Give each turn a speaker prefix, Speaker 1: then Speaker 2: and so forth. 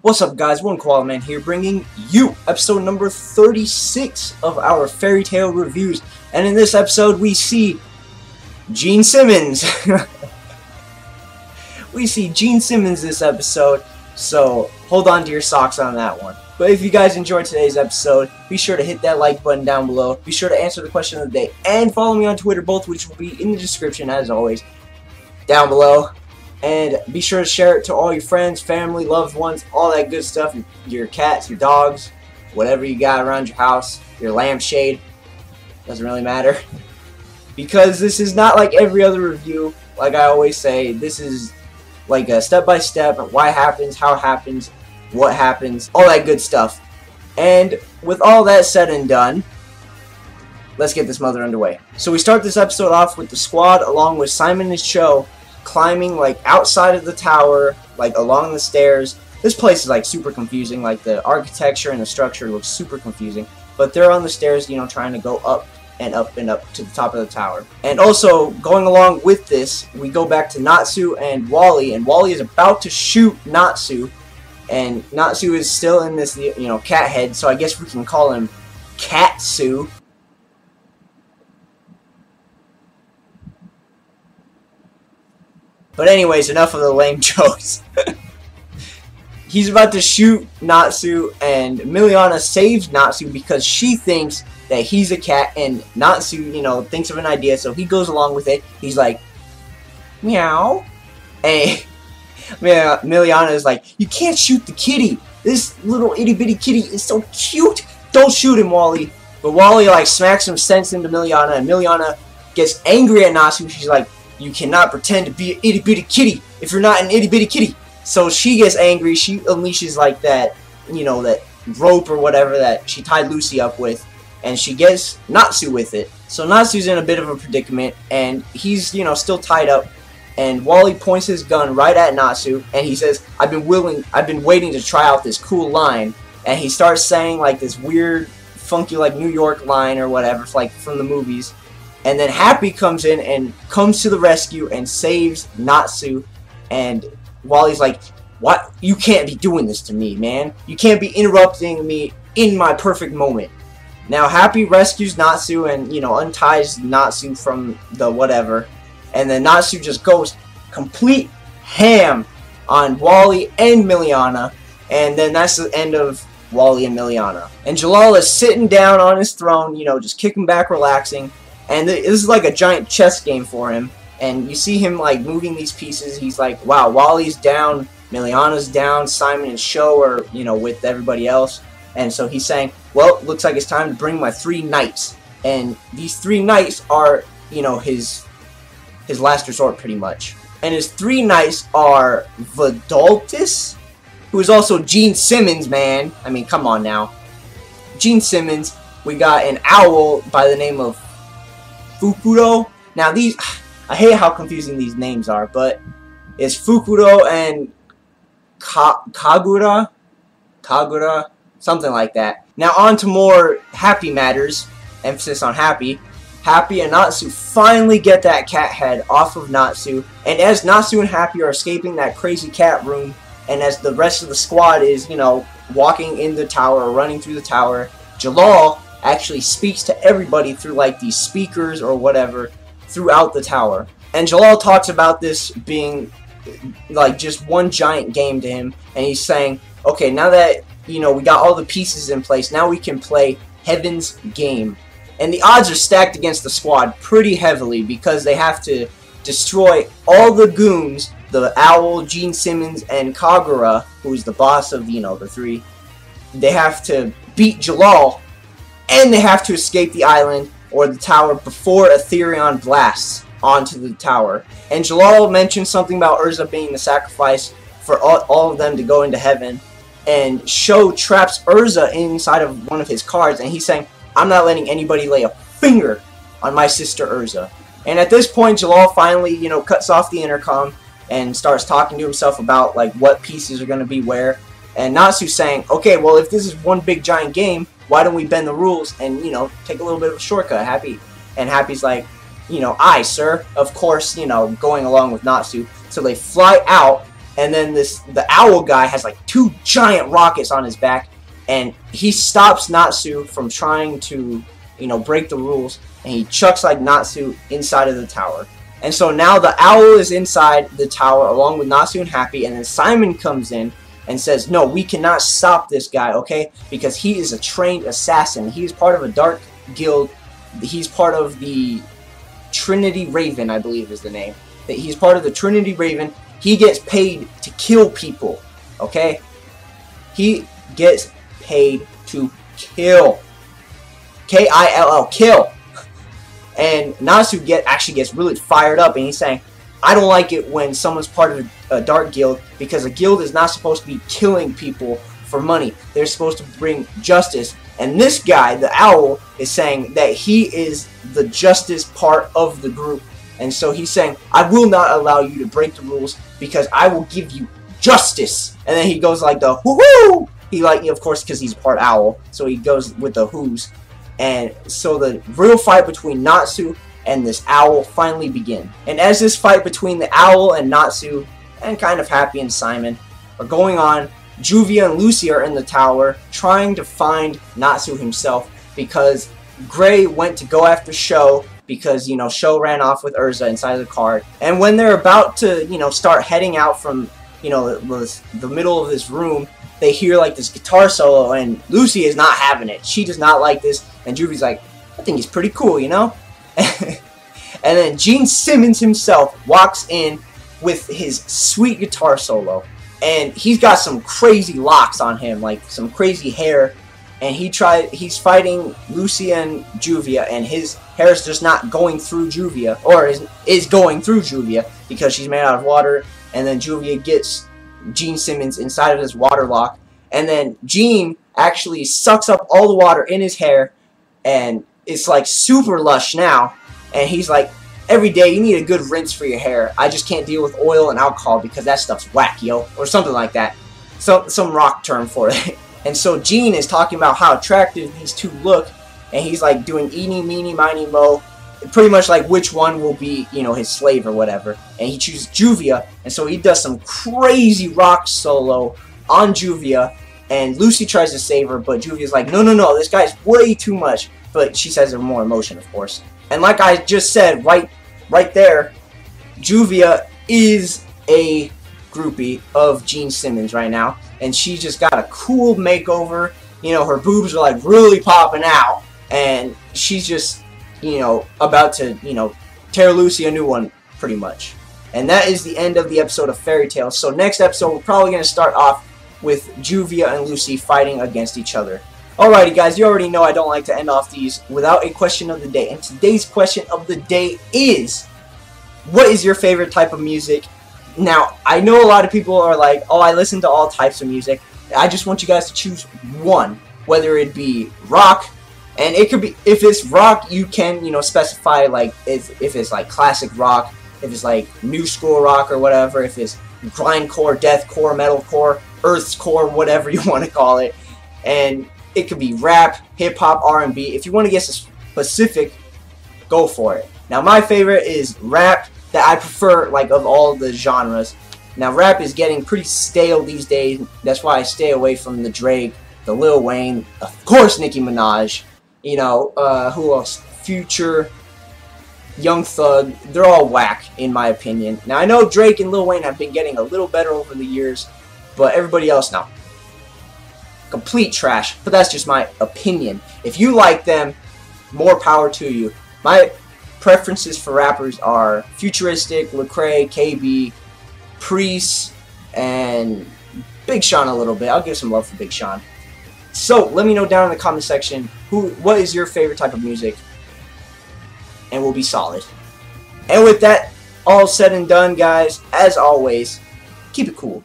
Speaker 1: What's up, guys? One Koala Man here, bringing you episode number 36 of our fairy tale reviews. And in this episode, we see Gene Simmons. We see Gene Simmons this episode, so hold on to your socks on that one. But if you guys enjoyed today's episode, be sure to hit that like button down below. Be sure to answer the question of the day and follow me on Twitter, both which will be in the description as always down below. And be sure to share it to all your friends, family, loved ones, all that good stuff. Your cats, your dogs, whatever you got around your house, your lampshade. Doesn't really matter. Because this is not like every other review. Like I always say, this is like a step-by-step, why happens, how it happens, what happens, all that good stuff. And with all that said and done, let's get this mother underway. So we start this episode off with the squad along with Simon and Cho climbing like outside of the tower, like along the stairs. This place is like super confusing, like the architecture and the structure looks super confusing, but they're on the stairs, you know, trying to go up and up and up to the top of the tower. And also going along with this, we go back to Natsu and Wally is about to shoot Natsu, and Natsu is still in this, you know, cat head, so I guess we can call him Katsu. But anyways, enough of the lame jokes. He's about to shoot Natsu, and Miliana saves Natsu because she thinks that he's a cat, and Natsu, you know, thinks of an idea, so he goes along with it. He's like, meow. And Miliana is like, you can't shoot the kitty. This little itty-bitty kitty is so cute. Don't shoot him, Wally. But Wally, like, smacks some sense into Miliana, and Miliana gets angry at Natsu. She's like, you cannot pretend to be an itty-bitty kitty if you're not an itty-bitty kitty. So she gets angry. She unleashes like that, you know, that rope or whatever that she tied Lucy up with, and she gets Natsu with it. So Natsu's in a bit of a predicament, and he's, you know, still tied up. And Wally points his gun right at Natsu, and he says, I've been waiting to try out this cool line. And he starts saying like this weird, funky, like New York line or whatever, like from the movies. And then Happy comes in and comes to the rescue and saves Natsu. And Wally's like, what? You can't be doing this to me, man. You can't be interrupting me in my perfect moment. Now Happy rescues Natsu and, you know, unties Natsu from the whatever. And then Natsu just goes complete ham on Wally and Miliana. And then that's the end of Wally and Miliana. And Jalal is sitting down on his throne, you know, just kicking back, relaxing. And this is like a giant chess game for him. And you see him like moving these pieces. He's like, wow, Wally's down, Miliana's down, Simon and Cho are, you know, with everybody else. And so he's saying, well, looks like it's time to bring my 3 knights. And these 3 knights are, you know, his last resort pretty much. And his 3 knights are Vidaltis, who is also Gene Simmons, man. I mean, come on now. Gene Simmons. We got an owl by the name of Fukuro. Now these, I hate how confusing these names are, but it's Fukuro and Kagura, something like that. Now on to more happy matters, emphasis on happy. Happy and Natsu finally get that cat head off of Natsu, and as Natsu and Happy are escaping that crazy cat room, and as the rest of the squad is, you know, walking in the tower or running through the tower, Jalal actually speaks to everybody through like these speakers or whatever throughout the tower. And Jalal talks about this being like just one giant game to him, and he's saying, okay, now that, you know, we got all the pieces in place, now we can play Heaven's Game. And the odds are stacked against the squad pretty heavily because they have to destroy all the goons, the Owl, Gene Simmons, and Kagura, who's the boss of, you know, the 3. They have to beat Jalal, and they have to escape the island or the tower before Aetherion blasts onto the tower. And Jalal mentioned something about Urza being the sacrifice for all of them to go into heaven. And Cho traps Urza inside of one of his cards, and he's saying, I'm not letting anybody lay a finger on my sister Urza. And at this point, Jalal finally, you know, cuts off the intercom and starts talking to himself about like what pieces are going to be where. And Natsu's saying, okay, well, if this is one big giant game, why don't we bend the rules and, you know, take a little bit of a shortcut, Happy? And Happy's like, you know, aye, sir. Of course, you know, going along with Natsu. So they fly out and then the owl guy has like 2 giant rockets on his back, and he stops Natsu from trying to, you know, break the rules, and he chucks like Natsu inside of the tower. And so now the owl is inside the tower along with Natsu and Happy, and then Simon comes in and says, no, we cannot stop this guy, okay? Because he is a trained assassin. He is part of a dark guild. He's part of the Trinity Raven, I believe is the name. He's part of the Trinity Raven. He gets paid to kill people, okay? He gets paid to kill. K-I-L-L, kill. And Natsu actually gets really fired up, and he's saying, I don't like it when someone's part of a dark guild, because a guild is not supposed to be killing people for money. They're supposed to bring justice. And this guy, the owl, is saying that he is the justice part of the group. And so he's saying, I will not allow you to break the rules, because I will give you justice. And then he goes like the whoo-hoo! He like, of course, because he's part owl, so he goes with the whoos. And so the real fight between Natsu and this owl finally begin. And as this fight between the owl and Natsu, and kind of Happy and Simon, are going on, Juvia and Lucy are in the tower trying to find Natsu himself, because Gray went to go after Sho, because, you know, Sho ran off with Urza inside of the car. And when they're about to, you know, start heading out from, you know, the middle of this room, they hear like this guitar solo, and Lucy is not having it. She does not like this, and Juvia's like, I think he's pretty cool, you know? And then Gene Simmons himself walks in with his sweet guitar solo, and he's got some crazy locks on him, like some crazy hair, and he's fighting Lucy and Juvia, and his hair is just not going through Juvia, or is going through Juvia, because she's made out of water. And then Juvia gets Gene Simmons inside of his water lock, and then Gene actually sucks up all the water in his hair, and it's like super lush now. And he's like, every day you need a good rinse for your hair. I just can't deal with oil and alcohol because that stuff's whack, yo, or something like that. So some rock term for it. And so Gene is talking about how attractive these two look, and he's like doing eeny, meeny, miny, mo, pretty much like which one will be, you know, his slave or whatever. And he chooses Juvia, and so he does some crazy rock solo on Juvia, and Lucy tries to save her, but Juvia's like, no, no, no, this guy's way too much. But she says it with more emotion, of course. And like I just said, right there, Juvia is a groupie of Gene Simmons right now, and she just got a cool makeover. You know, her boobs are like really popping out, and she's just, you know, about to, you know, tear Lucy a new one, pretty much. And that is the end of the episode of Fairy Tales. So next episode, we're probably going to start off with Juvia and Lucy fighting against each other. Alrighty guys, you already know I don't like to end off these without a question of the day. And today's question of the day is, what is your favorite type of music? Now, I know a lot of people are like, oh, I listen to all types of music. I just want you guys to choose one, whether it be rock, and it could be, if it's rock, you can, you know, specify like if it's like classic rock, if it's like new school rock or whatever, if it's grindcore, deathcore, metalcore, earthcore, whatever you want to call it. And it could be rap, hip-hop, R&B. If you want to get specific, go for it. Now, my favorite is rap, that I prefer, like, of all the genres. Now, rap is getting pretty stale these days. That's why I stay away from the Drake, the Lil Wayne, of course, Nicki Minaj. You know, who else? Future, Young Thug. They're all whack, in my opinion. Now, I know Drake and Lil Wayne have been getting a little better over the years, but everybody else, no. Complete trash, but that's just my opinion. If you like them, more power to you. My preferences for rappers are Futuristic, Lecrae, KB, Priest, and Big Sean a little bit. I'll give some love for Big Sean. So, let me know down in the comment section, what is your favorite type of music, and we'll be solid. And with that all said and done, guys, as always, keep it cool.